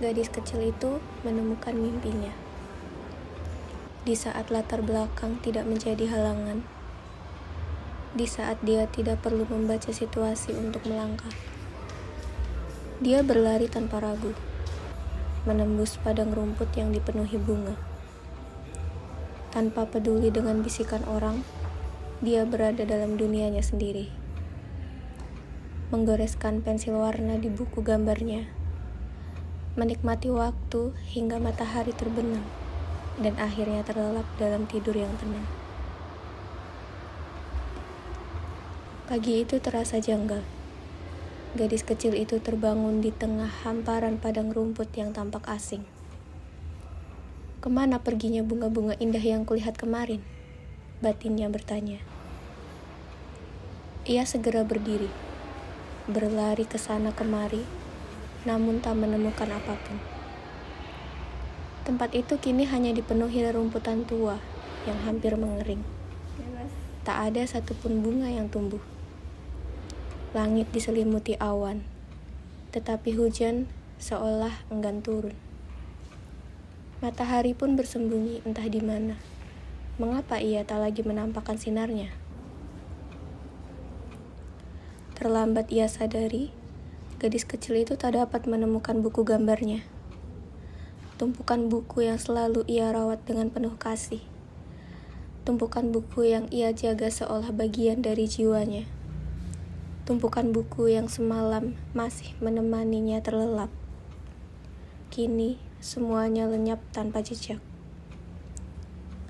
Gadis kecil itu menemukan mimpinya. Di saat latar belakang tidak menjadi halangan, di saat dia tidak perlu membaca situasi untuk melangkah, dia berlari tanpa ragu, menembus padang rumput yang dipenuhi bunga. Tanpa peduli dengan bisikan orang, dia berada dalam dunianya sendiri. Menggoreskan pensil warna di buku gambarnya, menikmati waktu hingga matahari terbenam dan akhirnya terlelap dalam tidur yang tenang. Pagi itu terasa janggal. Gadis kecil itu terbangun di tengah hamparan padang rumput yang tampak asing. Kemana perginya bunga-bunga indah yang kulihat kemarin? Batinnya bertanya. Ia segera berdiri, berlari ke sana kemari, namun tak menemukan apapun. Tempat itu kini hanya dipenuhi rerumputan tua yang hampir mengering. Tak ada satupun bunga yang tumbuh. Langit diselimuti awan, tetapi hujan seolah enggan turun. Matahari pun bersembunyi entah di mana. Mengapa ia tak lagi menampakkan sinarnya? Terlambat ia sadari, gadis kecil itu tak dapat menemukan buku gambarnya. Tumpukan buku yang selalu ia rawat dengan penuh kasih. Tumpukan buku yang ia jaga seolah bagian dari jiwanya. Tumpukan buku yang semalam masih menemaninya terlelap. Kini semuanya lenyap tanpa jejak.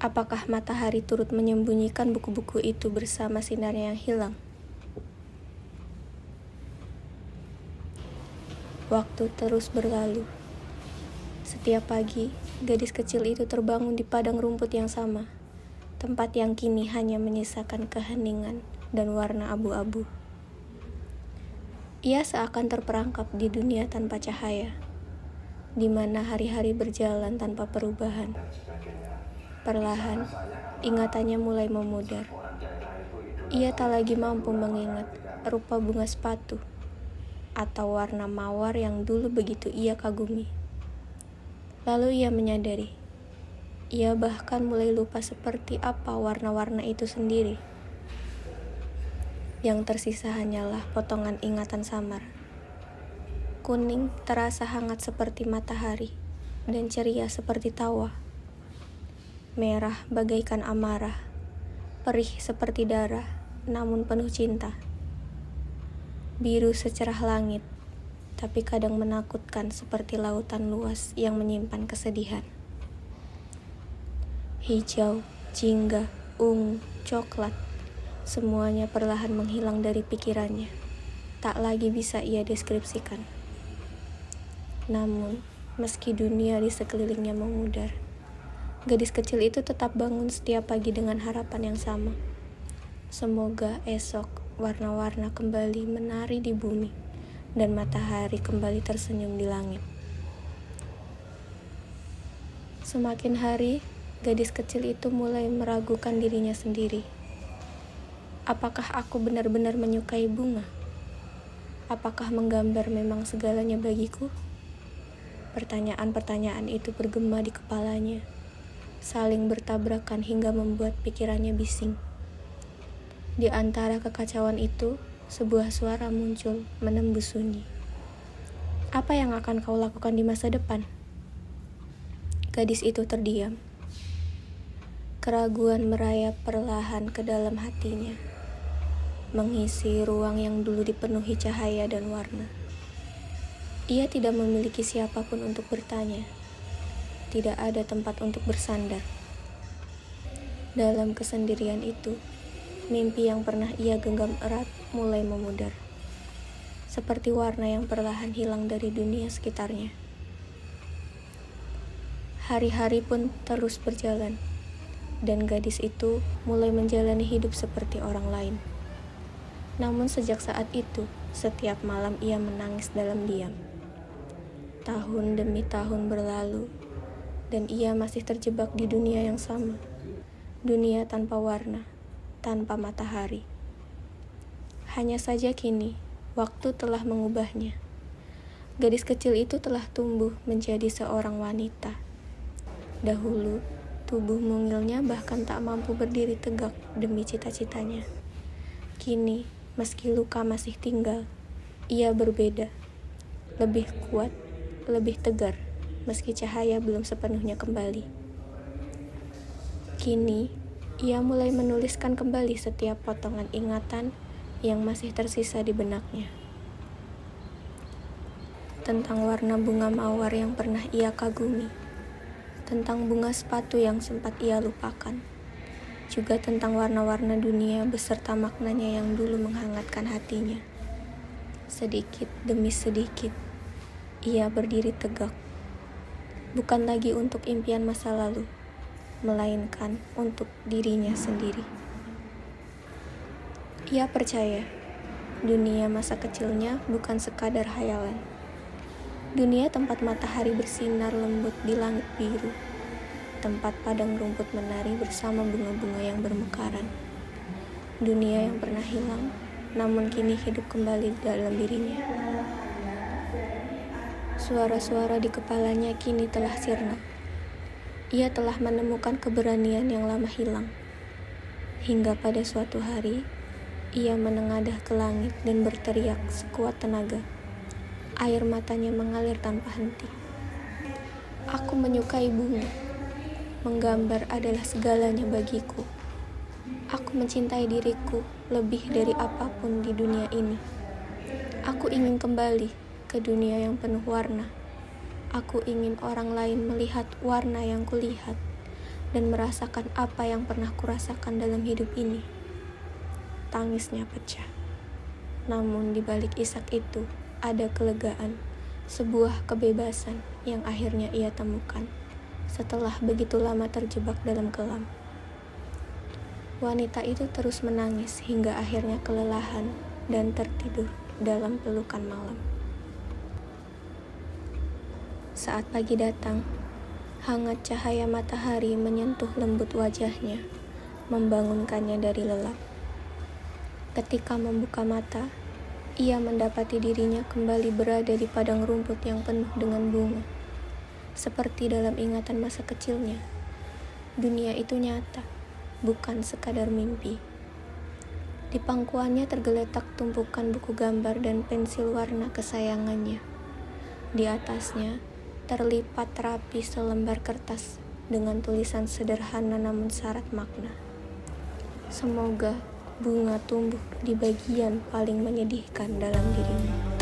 Apakah matahari turut menyembunyikan buku-buku itu bersama sinarnya yang hilang? Waktu terus berlalu. Setiap pagi, gadis kecil itu terbangun di padang rumput yang sama, tempat yang kini hanya menyisakan keheningan dan warna abu-abu. Ia seakan terperangkap di dunia tanpa cahaya, di mana hari-hari berjalan tanpa perubahan. Perlahan, ingatannya mulai memudar. Ia tak lagi mampu mengingat rupa bunga sepatu atau warna mawar yang dulu begitu ia kagumi. Lalu ia menyadari, ia bahkan mulai lupa seperti apa warna-warna itu sendiri. Yang tersisa hanyalah potongan ingatan samar. Kuning terasa hangat seperti matahari dan ceria seperti tawa. Merah bagaikan amarah, perih seperti darah, namun penuh cinta. Biru secerah langit, tapi kadang menakutkan seperti lautan luas yang menyimpan kesedihan. Hijau, jingga, ungu, coklat, semuanya perlahan menghilang dari pikirannya. Tak lagi bisa ia deskripsikan. Namun, meski dunia di sekelilingnya memudar, gadis kecil itu tetap bangun setiap pagi dengan harapan yang sama. Semoga esok warna-warna kembali menari di bumi dan matahari kembali tersenyum di langit. Semakin hari, gadis kecil itu mulai meragukan dirinya sendiri. Apakah aku benar-benar menyukai bunga? Apakah menggambar memang segalanya bagiku? Pertanyaan-pertanyaan itu bergema di kepalanya, saling bertabrakan hingga membuat pikirannya bising. Di antara kekacauan itu, sebuah suara muncul menembus sunyi. Apa yang akan kau lakukan di masa depan? Gadis itu terdiam. Keraguan merayap perlahan ke dalam hatinya, mengisi ruang yang dulu dipenuhi cahaya dan warna. Ia tidak memiliki siapapun untuk bertanya. Tidak ada tempat untuk bersandar. Dalam kesendirian itu, mimpi yang pernah ia genggam erat mulai memudar, seperti warna yang perlahan hilang dari dunia sekitarnya. Hari-hari pun terus berjalan, dan gadis itu mulai menjalani hidup seperti orang lain. Namun sejak saat itu, setiap malam ia menangis dalam diam. Tahun demi tahun berlalu, dan ia masih terjebak di dunia yang sama. Dunia tanpa warna, tanpa matahari. Hanya saja kini, waktu telah mengubahnya. Gadis kecil itu telah tumbuh menjadi seorang wanita. Dahulu, tubuh mungilnya bahkan tak mampu berdiri tegak demi cita-citanya. Kini, meski luka masih tinggal, ia berbeda. Lebih kuat, lebih tegar, meski cahaya belum sepenuhnya kembali. Kini, ia mulai menuliskan kembali setiap potongan ingatan yang masih tersisa di benaknya. Tentang warna bunga mawar yang pernah ia kagumi, tentang bunga sepatu yang sempat ia lupakan, juga tentang warna-warna dunia beserta maknanya yang dulu menghangatkan hatinya. Sedikit demi sedikit, ia berdiri tegak, bukan lagi untuk impian masa lalu, melainkan untuk dirinya sendiri. Ia percaya, dunia masa kecilnya bukan sekadar hayalan. Dunia tempat matahari bersinar lembut di langit biru, tempat padang rumput menari bersama bunga-bunga yang bermekaran. Dunia yang pernah hilang, namun kini hidup kembali dalam dirinya. Suara-suara di kepalanya kini telah sirna. Ia telah menemukan keberanian yang lama hilang. Hingga pada suatu hari, ia menengadah ke langit dan berteriak sekuat tenaga. Air matanya mengalir tanpa henti. Aku menyukai bunga. Menggambar adalah segalanya bagiku. Aku mencintai diriku lebih dari apapun di dunia ini. Aku ingin kembali ke dunia yang penuh warna. Aku ingin orang lain melihat warna yang kulihat dan merasakan apa yang pernah kurasakan dalam hidup ini. Tangisnya pecah. Namun di balik isak itu ada kelegaan, sebuah kebebasan yang akhirnya ia temukan setelah begitu lama terjebak dalam kelam. Wanita itu terus menangis hingga akhirnya kelelahan dan tertidur dalam pelukan malam. Saat pagi datang, hangat cahaya matahari menyentuh lembut wajahnya, membangunkannya dari lelap. Ketika membuka mata, ia mendapati dirinya kembali berada di padang rumput yang penuh dengan bunga. Seperti dalam ingatan masa kecilnya, dunia itu nyata, bukan sekadar mimpi. Di pangkuannya tergeletak tumpukan buku gambar dan pensil warna kesayangannya. Di atasnya terlipat rapi selembar kertas dengan tulisan sederhana namun syarat makna. Semoga bunga tumbuh di bagian paling menyedihkan dalam dirimu.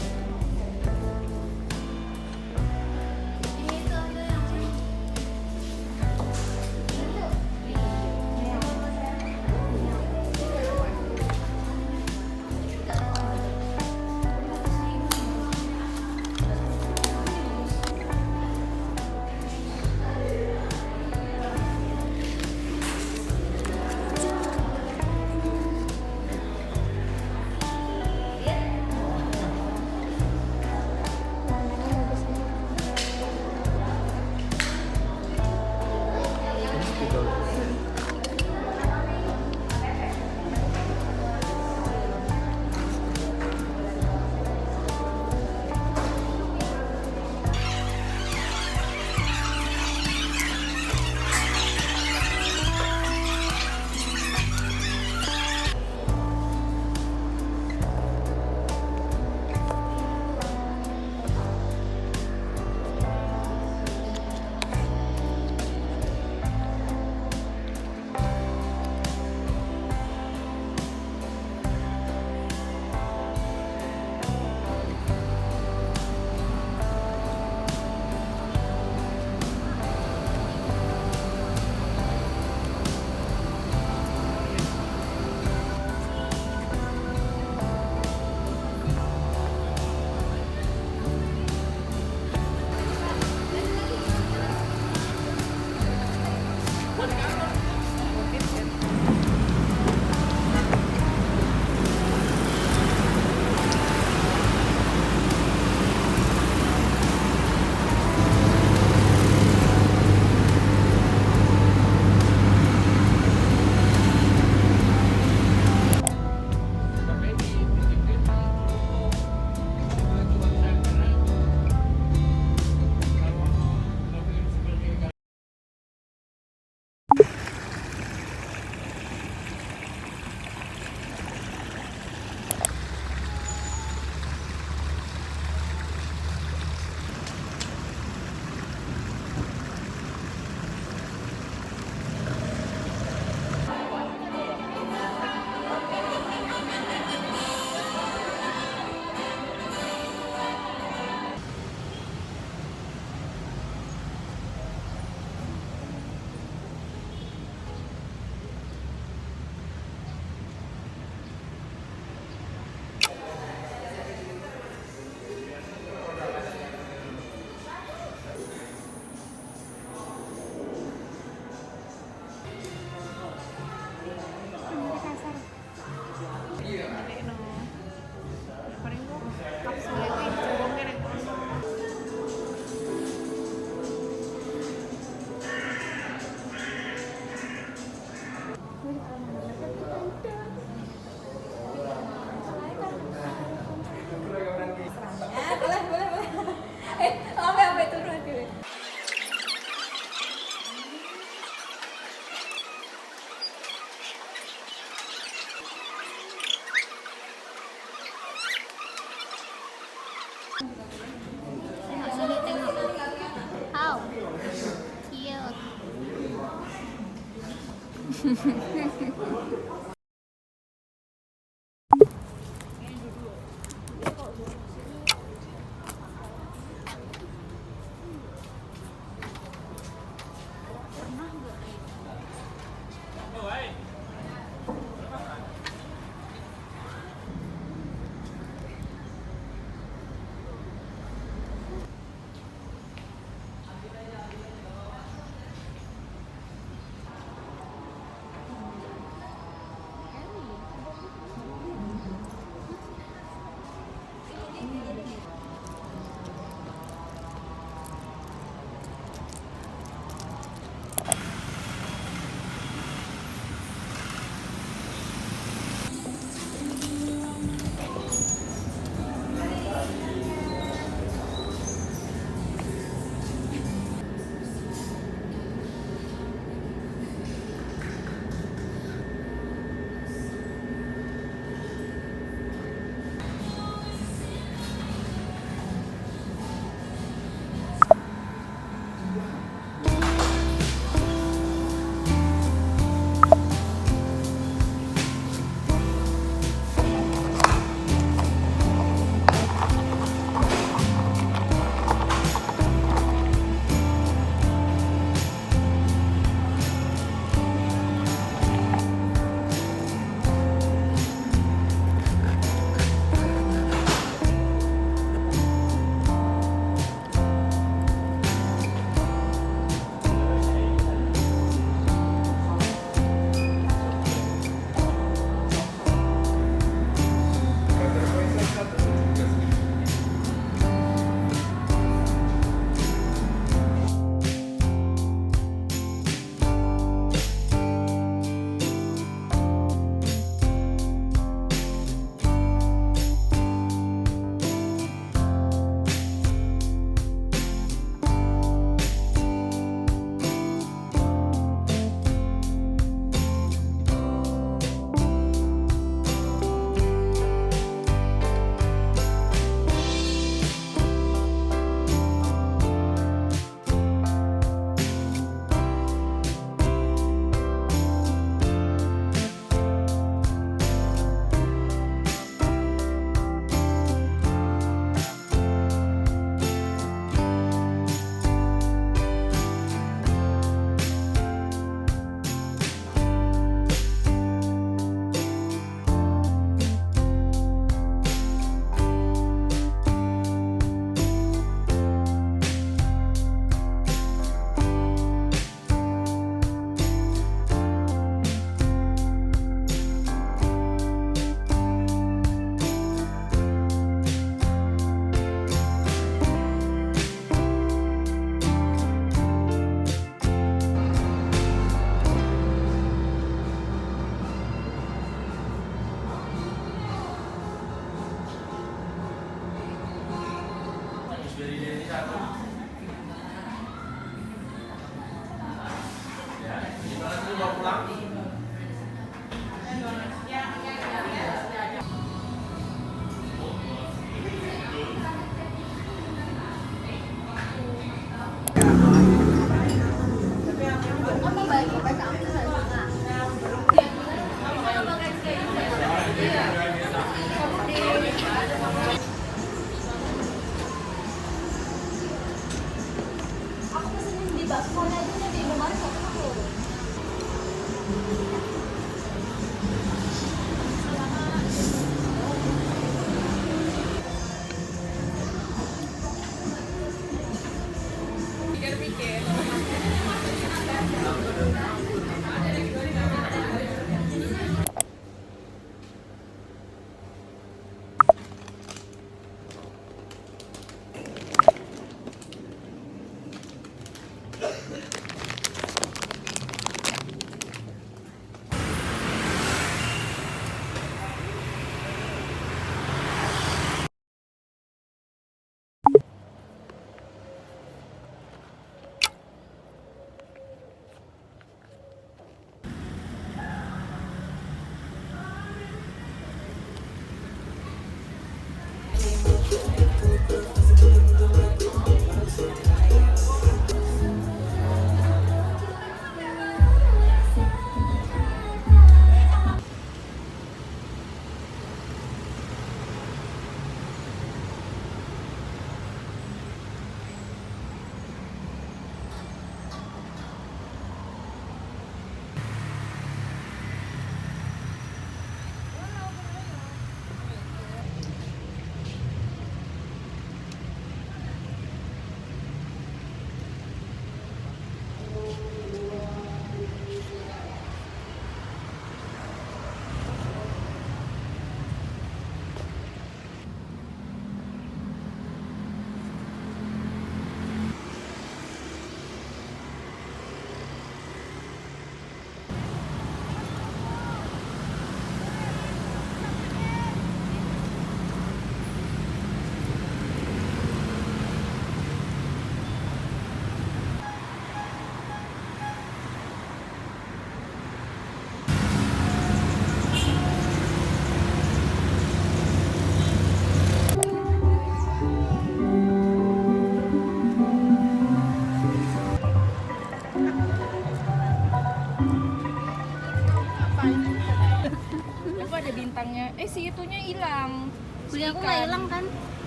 si itunya hilang. Punya aku nggak hilang kan?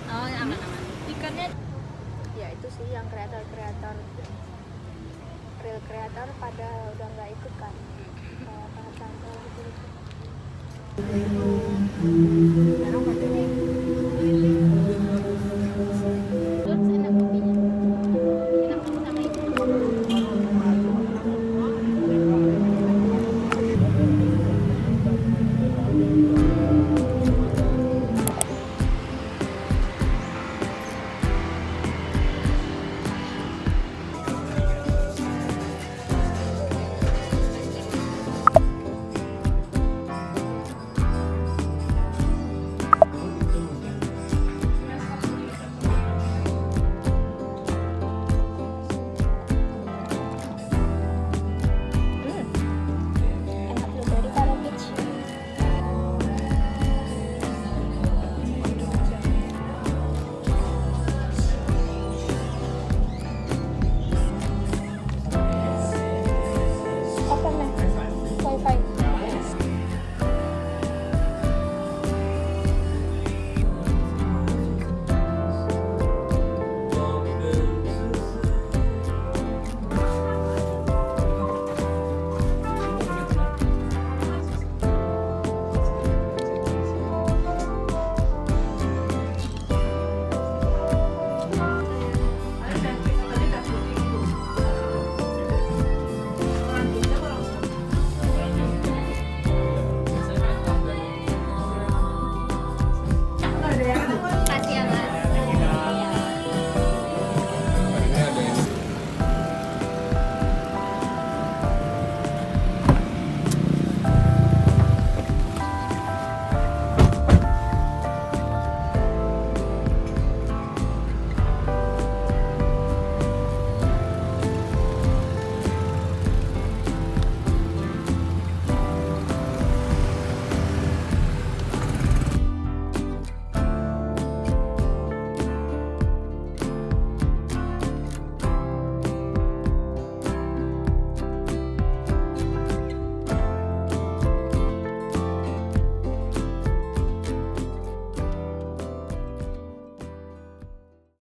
Oh, ya aman-aman. Ikannya Ya itu sih yang kreator real kreator pada udah nggak ikut kan, kayak tahap-tahap gitu.